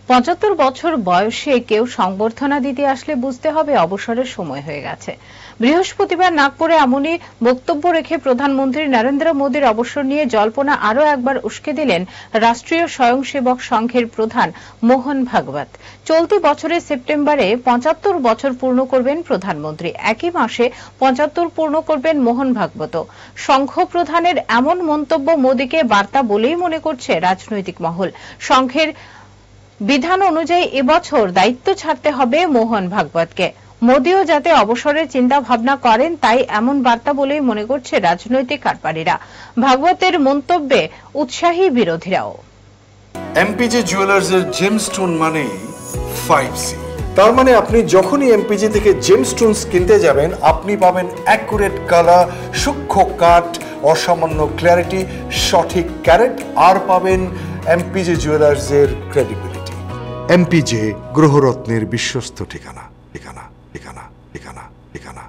৭৫ বছর বয়সে কেউ সংবর্ধনা দিতে আসলে বুঝতে হবে অবসরের সময় হয়ে গেছে। বৃহস্পতিবার নাগপুরে এমনই বক্তব্য রেখে প্রধানমন্ত্রী নরেন্দ্র মোদীর অবসর নিয়ে জল্পনা আরও একবার উস্কে দিলেন রাষ্ট্রীয় স্বয়ংসেবক সংঘের প্রধান মোহন ভাগবত। চলতি বছরের সেপ্টেম্বরে ৭৫ বছর পূর্ণ করবেন প্রধানমন্ত্রী, একই মাসে ৭৫ পূর্ণ করবেন মোহন ভাগবত। সংঘ প্রধানের এমন মন্তব্য মোদীকে বার্তা বলেই মনে করছে রাজনৈতিক মহল। সংঘের বিধান অনুযায়ী এবছর দায়িত্ব ছাড়তে হবে মোহন ভাগবতকে। মোদীও যাতে অবসরের চিন্তা ভাবনা করেন তাই এমন বার্তা বলেই মনে করছে রাজনৈতিক কারবারিরা। ভাগবতের মন্তব্যে উৎসাহী বিরোধীরাও। এমপিজে জুয়েলার্সের জেমস্টোন মানে 5C। তার মানে আপনি যখনই এমপিজে থেকে জেমস্টোনস কিনতে যাবেন আপনি পাবেন অ্যাকুরেট কালার, সূক্ষ্ম কাট, অসামান্য ক্ল্যারিটি, সঠিক ক্যারেট, আর পাবেন এমপিজে জুয়েলার্সের ক্রেডিবিলিটি। এমপিজে গ্রহরত্নের বিশ্বস্ত ঠিকানা ঠিকানা ঠিকানা ঠিকানা ঠিকানা।